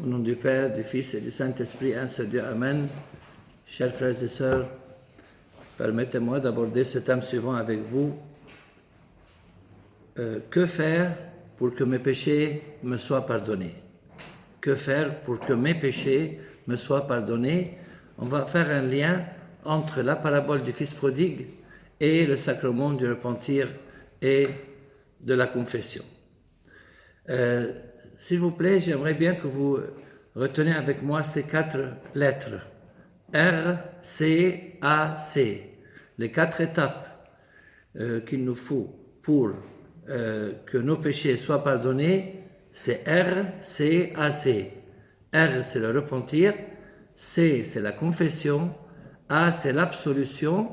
Au nom du Père, du Fils et du Saint-Esprit, un seul Dieu, Amen. Chers frères et sœurs, permettez-moi d'aborder ce thème suivant avec vous. Que faire pour que mes péchés me soient pardonnés? Que faire pour que mes péchés me soient pardonnés? On va faire un lien entre la parabole du Fils prodigue et le sacrement du repentir et de la confession. S'il vous plaît, j'aimerais bien que vous reteniez avec moi ces 4 lettres. R, C, A, C. Les 4 étapes qu'il nous faut pour que nos péchés soient pardonnés, c'est R, C, A, C. R, c'est le repentir. C, c'est la confession. A, c'est l'absolution.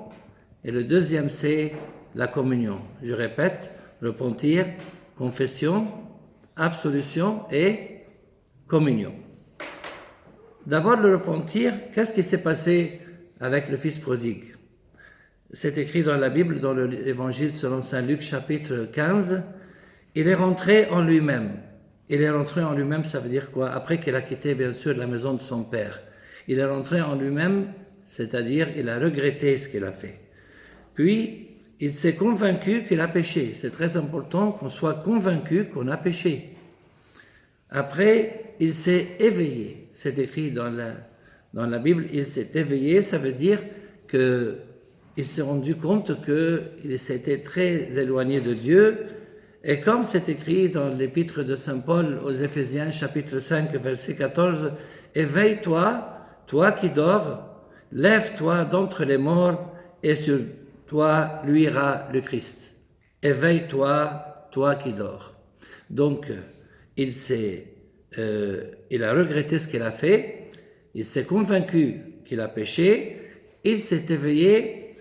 Et le deuxième, c'est la communion. Je répète, repentir, confession, absolution et communion. D'abord, le repentir, qu'est-ce qui s'est passé avec le Fils prodigue? C'est écrit dans la Bible, dans l'Évangile selon saint Luc, chapitre 15. Il est rentré en lui-même. Il est rentré en lui-même, ça veut dire quoi? Après qu'il a quitté, bien sûr, la maison de son père. Il est rentré en lui-même, c'est-à-dire il a regretté ce qu'il a fait. Puis, il s'est convaincu qu'il a péché. C'est très important qu'on soit convaincu qu'on a péché. Après, il s'est éveillé. C'est écrit dans la Bible, il s'est éveillé, ça veut dire qu'il s'est rendu compte qu'il s'était très éloigné de Dieu. Et comme c'est écrit dans l'épître de saint Paul aux Éphésiens, chapitre 5, verset 14, « Éveille-toi, toi qui dors, lève-toi d'entre les morts, et sur toi luira le Christ. Éveille-toi, toi qui dors. » Donc, il a regretté ce qu'il a fait, il s'est convaincu qu'il a péché, il s'est éveillé,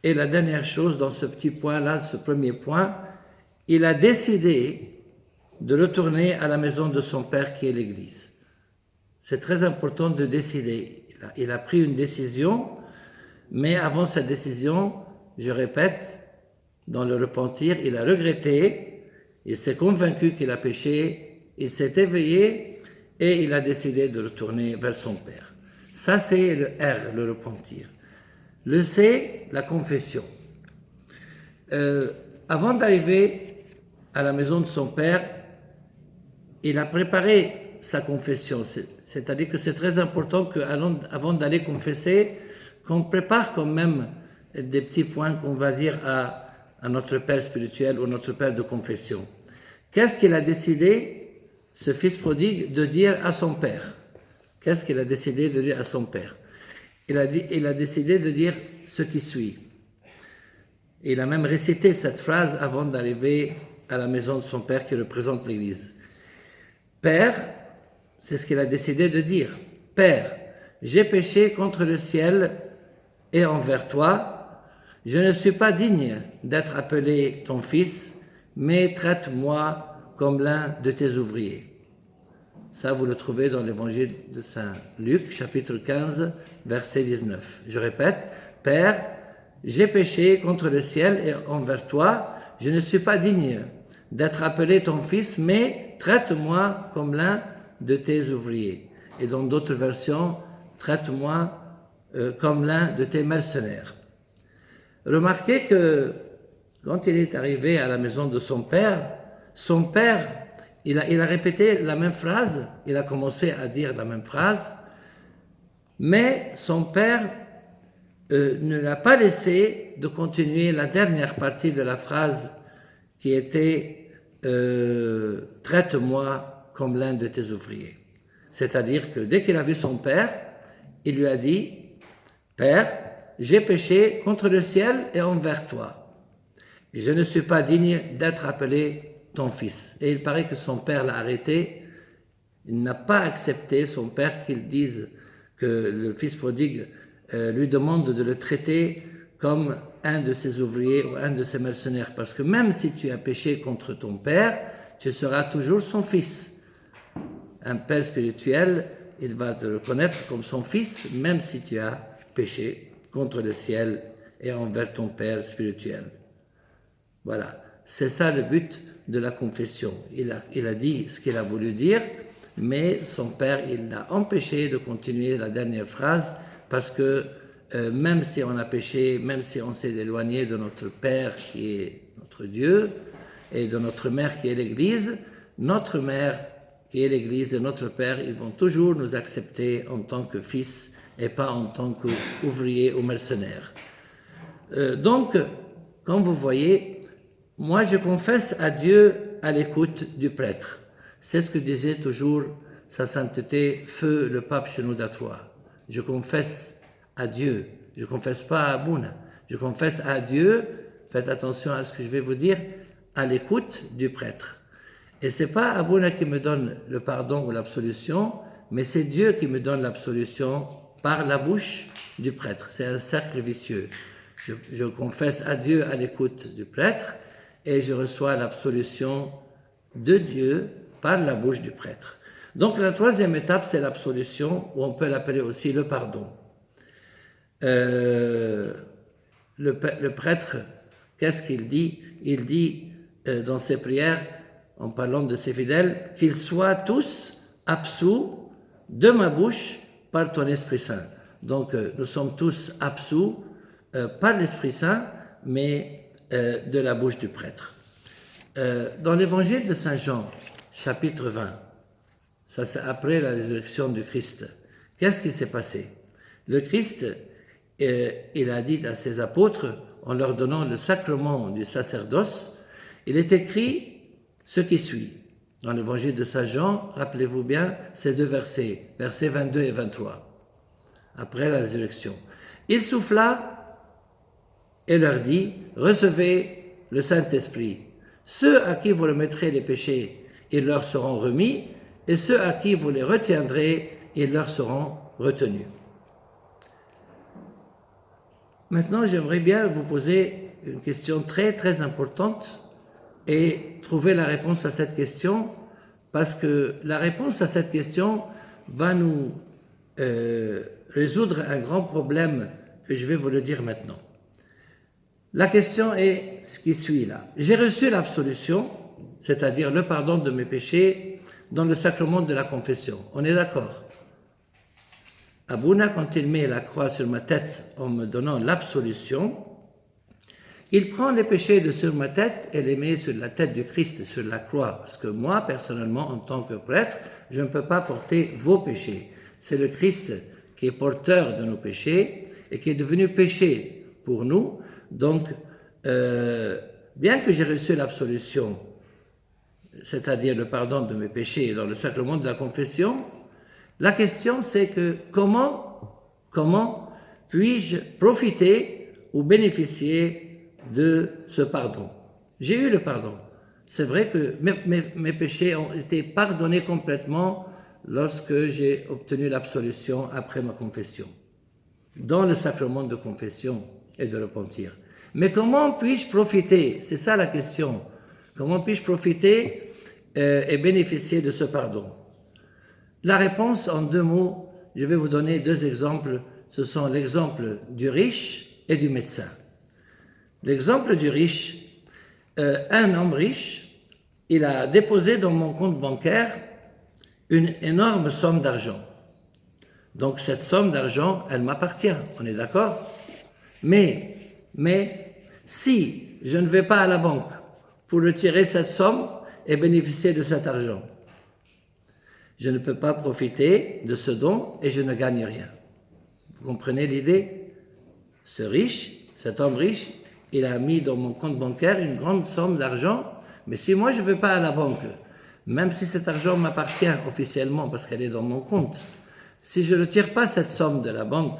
et la dernière chose dans ce petit point-là, ce premier point, il a décidé de retourner à la maison de son père qui est l'Église. C'est très important de décider. Il a pris une décision, mais avant cette décision, je répète, dans le repentir, il a regretté, il s'est convaincu qu'il a péché, il s'est éveillé et il a décidé de retourner vers son Père. Ça, c'est le R, le repentir. Le C, la confession. Avant d'arriver à la maison de son Père, il a préparé sa confession. C'est-à-dire que c'est très important qu'avant d'aller confesser, qu'on prépare quand même des petits points qu'on va dire à notre Père spirituel ou notre Père de confession. Qu'est-ce qu'il a décidé, ce Fils prodigue, de dire à son Père? Qu'est-ce qu'il a décidé de dire à son Père? Il a décidé de dire ce qui suit. Il a même récité cette phrase avant d'arriver à la maison de son Père qui représente l'Église. Père, c'est ce qu'il a décidé de dire. Père, j'ai péché contre le ciel et envers toi, je ne suis pas digne d'être appelé ton fils, mais traite-moi comme l'un de tes ouvriers. Ça, vous le trouvez dans l'évangile de saint Luc, chapitre 15, verset 19. Je répète, Père, j'ai péché contre le ciel et envers toi, je ne suis pas digne d'être appelé ton fils, mais traite-moi comme l'un de tes ouvriers. Et dans d'autres versions, traite-moi comme l'un de tes mercenaires. Remarquez que quand il est arrivé à la maison de son père, il a répété la même phrase, il a commencé à dire la même phrase, mais son père ne l'a pas laissé de continuer la dernière partie de la phrase qui était « traite-moi comme l'un de tes ouvriers ». C'est-à-dire que dès qu'il a vu son père, il lui a dit « Père, j'ai péché contre le ciel et envers toi. Et je ne suis pas digne d'être appelé ton fils. » Et il paraît que son père l'a arrêté. Il n'a pas accepté, son père, qu'il dise que le fils prodigue lui demande de le traiter comme un de ses ouvriers ou un de ses mercenaires. Parce que même si tu as péché contre ton père, tu seras toujours son fils. Un père spirituel, il va te reconnaître comme son fils, même si tu as péché contre le ciel et envers ton père spirituel. Voilà, c'est ça le but de la confession. Il a dit ce qu'il a voulu dire, mais son père, il l'a empêché de continuer la dernière phrase parce que même si on a péché, même si on s'est éloigné de notre Père qui est notre Dieu et de notre mère qui est l'Église, notre mère qui est l'Église et notre Père, ils vont toujours nous accepter en tant que fils et pas en tant qu'ouvriers ou mercenaires. Donc, comme vous voyez, moi je confesse à Dieu à l'écoute du prêtre. C'est ce que disait toujours Sa Sainteté, Feu le Pape Chenot d'Artois. Je confesse à Dieu, je ne confesse pas à Abouna, je confesse à Dieu, faites attention à ce que je vais vous dire, à l'écoute du prêtre. Et ce n'est pas Abouna qui me donne le pardon ou l'absolution, mais c'est Dieu qui me donne l'absolution par la bouche du prêtre. C'est un cercle vicieux. Je confesse à Dieu à l'écoute du prêtre et je reçois l'absolution de Dieu par la bouche du prêtre. Donc la troisième étape, c'est l'absolution, ou on peut l'appeler aussi le pardon. Le prêtre, qu'est-ce qu'il dit? Il dit dans ses prières, en parlant de ses fidèles, qu'ils soient tous absous de ma bouche par ton Esprit Saint. Donc nous sommes tous absous par l'Esprit Saint, mais de la bouche du prêtre. Dans l'évangile de Saint Jean, chapitre 20, ça c'est après la résurrection du Christ, qu'est-ce qui s'est passé? Le Christ, il a dit à ses apôtres, en leur donnant le sacrement du sacerdoce, il est écrit ce qui suit. Dans l'évangile de Saint Jean, rappelez-vous bien ces deux versets, versets 22 et 23, après la résurrection. Il souffla et leur dit, recevez le Saint-Esprit. Ceux à qui vous remettrez les péchés, ils leur seront remis, et ceux à qui vous les retiendrez, ils leur seront retenus. Maintenant, j'aimerais bien vous poser une question très très importante et trouver la réponse à cette question, parce que la réponse à cette question va nous résoudre un grand problème que je vais vous le dire maintenant. La question est ce qui suit là. J'ai reçu l'absolution, c'est-à-dire le pardon de mes péchés, dans le sacrement de la confession. On est d'accord? Abouna, quand il met la croix sur ma tête en me donnant l'absolution, il prend les péchés de sur ma tête et les met sur la tête du Christ, sur la croix. Parce que moi, personnellement, en tant que prêtre, je ne peux pas porter vos péchés. C'est le Christ qui est porteur de nos péchés et qui est devenu péché pour nous. Donc, bien que j'ai reçu l'absolution, c'est-à-dire le pardon de mes péchés dans le sacrement de la confession, la question c'est que comment puis-je profiter ou bénéficier de ce pardon? J'ai eu le pardon. C'est vrai que mes péchés ont été pardonnés complètement lorsque j'ai obtenu l'absolution après ma confession, dans le sacrement de confession et de repentir. Mais comment puis-je profiter? C'est ça la question. Comment puis-je profiter et bénéficier de ce pardon? La réponse en deux mots, je vais vous donner deux exemples. Ce sont l'exemple du riche et du médecin. L'exemple du riche, un homme riche, il a déposé dans mon compte bancaire une énorme somme d'argent. Donc cette somme d'argent, elle m'appartient, on est d'accord? Mais si je ne vais pas à la banque pour retirer cette somme et bénéficier de cet argent, je ne peux pas profiter de ce don et je ne gagne rien. Vous comprenez l'idée? Ce riche, cet homme riche, il a mis dans mon compte bancaire une grande somme d'argent, mais si moi je ne vais pas à la banque, même si cet argent m'appartient officiellement parce qu'elle est dans mon compte, si je ne retire pas cette somme de la banque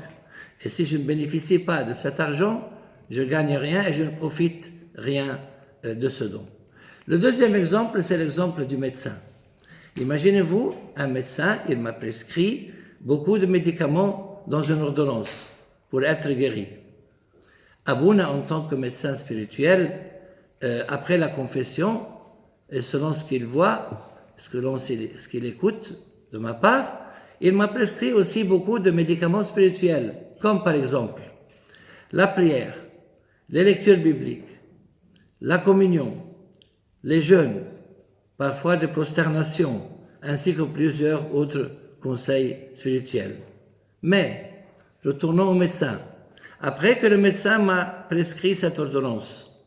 et si je ne bénéficie pas de cet argent, je ne gagne rien et je ne profite rien de ce don. Le deuxième exemple, c'est l'exemple du médecin. Imaginez-vous, un médecin, il m'a prescrit beaucoup de médicaments dans une ordonnance pour être guéri. Abouna, en tant que médecin spirituel, après la confession, et selon ce qu'il voit, selon ce qu'il écoute de ma part, il m'a prescrit aussi beaucoup de médicaments spirituels, comme par exemple la prière, les lectures bibliques, la communion, les jeûnes, parfois des prosternations, ainsi que plusieurs autres conseils spirituels. Mais, retournons au médecin. Après que le médecin m'a prescrit cette ordonnance,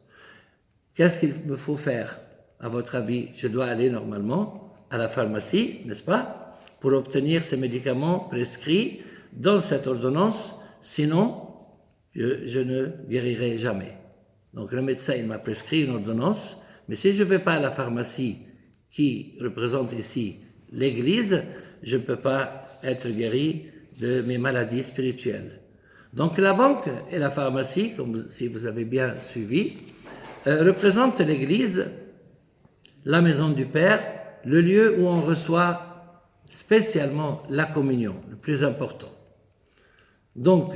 qu'est-ce qu'il me faut faire? À votre avis, je dois aller normalement à la pharmacie, n'est-ce pas, pour obtenir ces médicaments prescrits dans cette ordonnance, sinon je ne guérirai jamais. Donc le médecin, il m'a prescrit une ordonnance, mais si je ne vais pas à la pharmacie qui représente ici l'Église, je ne peux pas être guéri de mes maladies spirituelles. Donc la banque et la pharmacie, si vous avez bien suivi, représentent l'Église, la maison du Père, le lieu où on reçoit spécialement la communion, le plus important. Donc,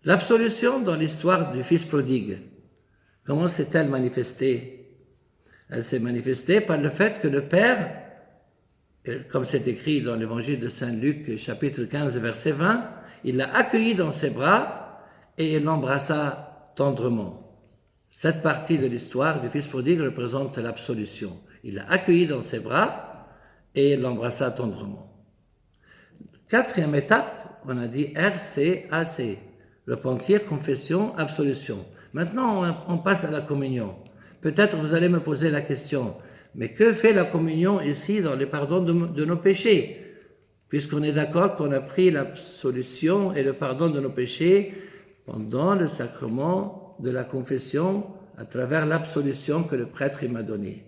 l'absolution dans l'histoire du Fils prodigue, comment s'est-elle manifestée? Elle s'est manifestée par le fait que le Père, comme c'est écrit dans l'évangile de Saint Luc, chapitre 15, verset 20, il l'a accueilli dans ses bras et il l'embrassa tendrement. Cette partie de l'histoire du Fils prodigue représente l'absolution. Il l'a accueilli dans ses bras et il l'embrassa tendrement. Quatrième étape, on a dit RCAC, repentir, confession, absolution. Maintenant, on passe à la communion. Peut-être vous allez me poser la question, mais que fait la communion ici dans le pardon de nos péchés? Puisqu'on est d'accord qu'on a pris l'absolution et le pardon de nos péchés pendant le sacrement de la confession à travers l'absolution que le prêtre m'a donnée.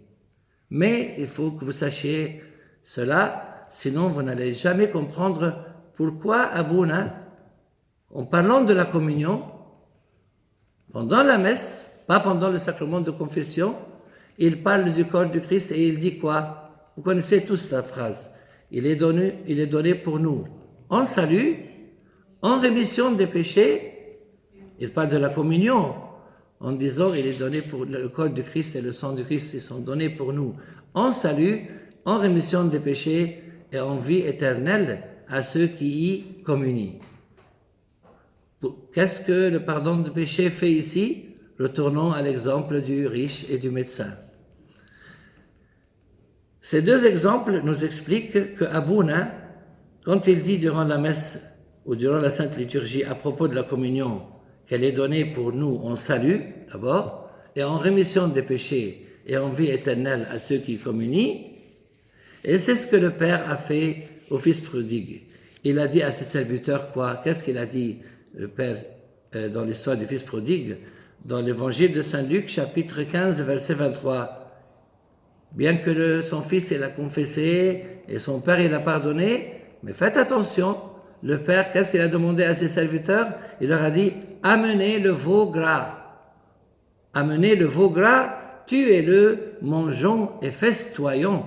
Mais il faut que vous sachiez cela, sinon vous n'allez jamais comprendre pourquoi Abouna, en parlant de la communion, pendant la messe, pas pendant le sacrement de confession, il parle du corps du Christ et il dit quoi? Vous connaissez tous la phrase. Il est donné pour nous en salut, en rémission des péchés. Il parle de la communion en disant il est donné pour le corps du Christ et le sang du Christ, ils sont donnés pour nous en salut, en rémission des péchés et en vie éternelle à ceux qui y communient. Qu'est-ce que le pardon de péché fait ici? Retournons à l'exemple du riche et du médecin. Ces deux exemples nous expliquent que Abouna, quand il dit durant la messe ou durant la Sainte Liturgie à propos de la communion qu'elle est donnée pour nous en salut d'abord et en rémission des péchés et en vie éternelle à ceux qui communient, et c'est ce que le Père a fait au Fils prodigue. Il a dit à ses serviteurs quoi? Qu'est-ce qu'il a dit le Père dans l'histoire du Fils prodigue? Dans l'évangile de Saint Luc, chapitre 15, verset 23. Bien que son fils l'a confessé et son père l'a pardonné, mais faites attention, le Père, qu'est-ce qu'il a demandé à ses serviteurs? Il leur a dit, amenez le veau gras. Amenez le veau gras, tuez-le, mangeons et festoyons.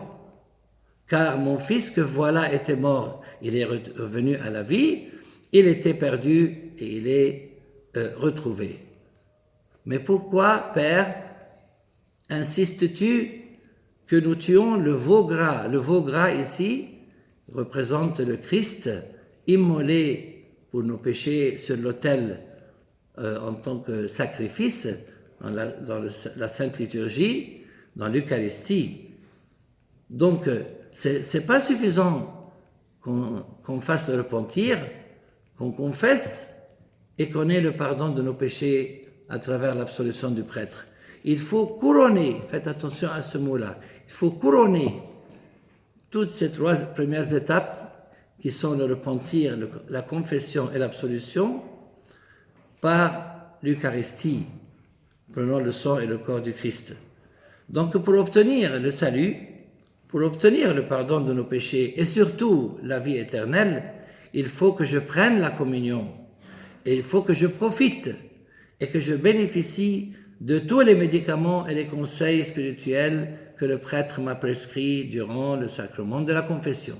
Car mon fils que voilà était mort, il est revenu à la vie, il était perdu et il est retrouvé. Mais pourquoi, Père, insistes-tu que nous tuons le veau gras? Le veau gras ici représente le Christ immolé pour nos péchés sur l'autel en tant que sacrifice dans la Sainte Liturgie, dans l'Eucharistie. Donc, c'est pas suffisant qu'on fasse le repentir, qu'on confesse et qu'on ait le pardon de nos péchés à travers l'absolution du prêtre. Il faut couronner, faites attention à ce mot-là, il faut couronner toutes ces trois premières étapes qui sont le repentir, la confession et l'absolution par l'Eucharistie, prenant le sang et le corps du Christ. Donc pour obtenir le salut, pour obtenir le pardon de nos péchés et surtout la vie éternelle, il faut que je prenne la communion et il faut que je profite et que je bénéficie de tous les médicaments et les conseils spirituels que le prêtre m'a prescrits durant le sacrement de la confession.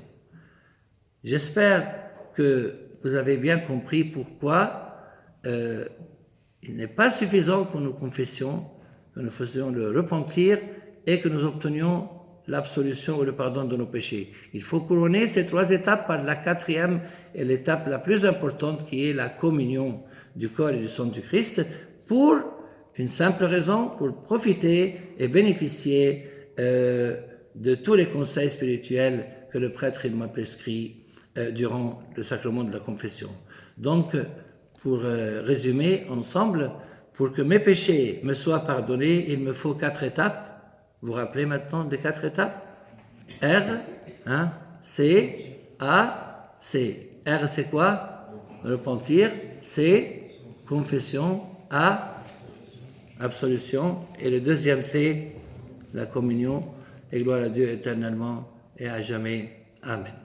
J'espère que vous avez bien compris pourquoi il n'est pas suffisant que nous confessions, que nous faisions le repentir et que nous obtenions l'absolution ou le pardon de nos péchés. Il faut couronner ces trois étapes par la quatrième et l'étape la plus importante qui est la communion du corps et du sang du Christ pour une simple raison, pour profiter et bénéficier de tous les conseils spirituels que le prêtre il m'a prescrit durant le sacrement de la confession. Donc, pour résumer ensemble, pour que mes péchés me soient pardonnés, il me faut 4 étapes. Vous vous rappelez maintenant des 4 étapes? R, hein, C, A, C. R, c'est quoi? Repentir. C, confession. A, absolution. Et le deuxième, c'est la communion. Et gloire à Dieu éternellement et à jamais. Amen.